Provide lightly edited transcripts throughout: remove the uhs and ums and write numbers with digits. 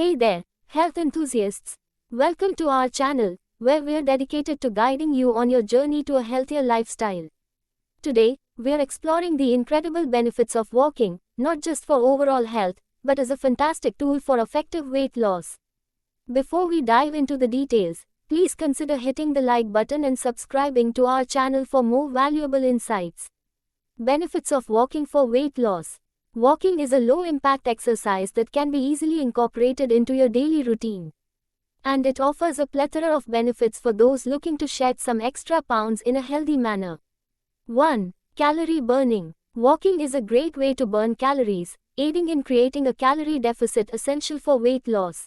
Hey there, health enthusiasts. Welcome to our channel, where we're dedicated to guiding you on your journey to a healthier lifestyle. Today, we're exploring the incredible benefits of walking, not just for overall health, but as a fantastic tool for effective weight loss. Before we dive into the details, please consider hitting the like button and subscribing to our channel for more valuable insights. Benefits of walking for weight loss. Walking is a low-impact exercise that can be easily incorporated into your daily routine. And it offers a plethora of benefits for those looking to shed some extra pounds in a healthy manner. 1. Calorie burning. Walking is a great way to burn calories, aiding in creating a calorie deficit essential for weight loss.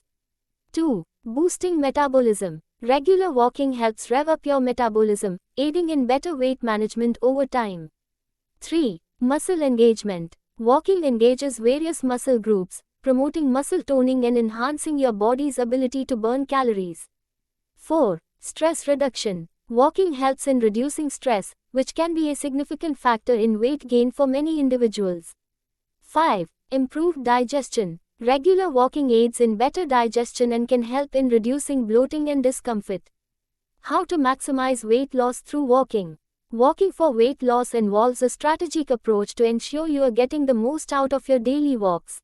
2. Boosting metabolism. Regular walking helps rev up your metabolism, aiding in better weight management over time. 3. Muscle engagement. Walking engages various muscle groups, promoting muscle toning and enhancing your body's ability to burn calories. 4. Stress reduction. Walking helps in reducing stress, which can be a significant factor in weight gain for many individuals. 5. Improved digestion. Regular walking aids in better digestion and can help in reducing bloating and discomfort. How to maximize weight loss through walking. Walking for weight loss involves a strategic approach to ensure you are getting the most out of your daily walks.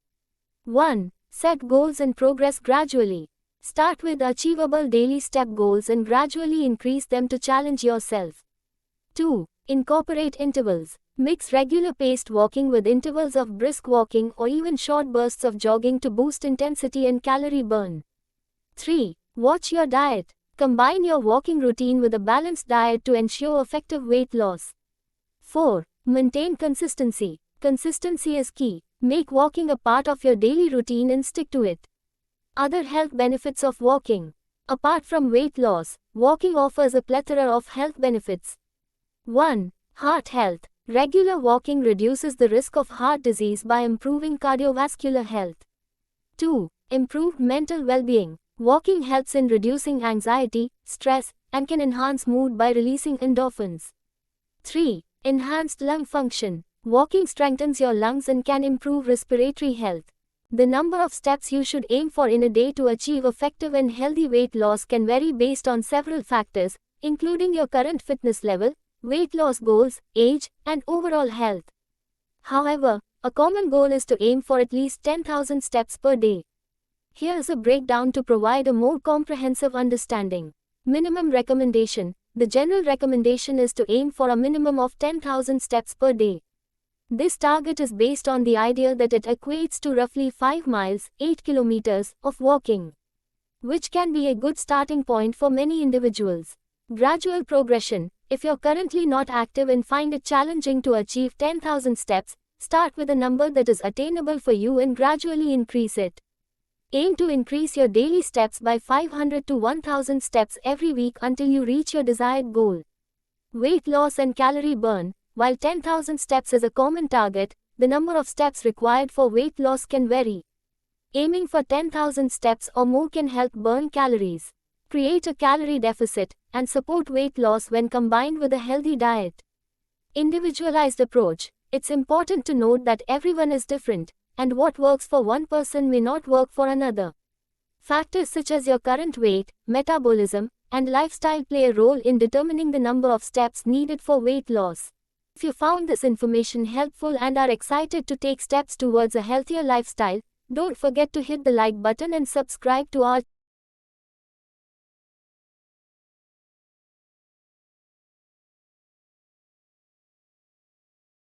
1. Set goals and progress gradually. Start with achievable daily step goals and gradually increase them to challenge yourself. 2. Incorporate intervals. Mix regular paced walking with intervals of brisk walking or even short bursts of jogging to boost intensity and calorie burn. 3. Watch your diet. Combine your walking routine with a balanced diet to ensure effective weight loss. 4. Maintain consistency. Consistency is key. Make walking a part of your daily routine and stick to it. Other health benefits of walking. Apart from weight loss, walking offers a plethora of health benefits. 1. Heart health. Regular walking reduces the risk of heart disease by improving cardiovascular health. 2. Improved mental well-being. Walking helps in reducing anxiety, stress, and can enhance mood by releasing endorphins. 3. Enhanced lung function. Walking strengthens your lungs and can improve respiratory health. The number of steps you should aim for in a day to achieve effective and healthy weight loss can vary based on several factors, including your current fitness level, weight loss goals, age, and overall health. However, a common goal is to aim for at least 10,000 steps per day. Here's a breakdown to provide a more comprehensive understanding. Minimum recommendation. The general recommendation is to aim for a minimum of 10,000 steps per day. This target is based on the idea that it equates to roughly 5 miles, 8 kilometers, of walking, which can be a good starting point for many individuals. Gradual progression. If you're currently not active and find it challenging to achieve 10,000 steps, start with a number that is attainable for you and gradually increase it. Aim to increase your daily steps by 500 to 1000 steps every week until you reach your desired goal. Weight loss and calorie burn. While 10,000 steps is a common target, the number of steps required for weight loss can vary. Aiming for 10,000 steps or more can help burn calories, create a calorie deficit, and support weight loss when combined with a healthy diet. Individualized approach. It's important to note that everyone is different, and what works for one person may not work for another. Factors such as your current weight, metabolism, and lifestyle play a role in determining the number of steps needed for weight loss. If you found this information helpful and are excited to take steps towards a healthier lifestyle, don't forget to hit the like button and subscribe to our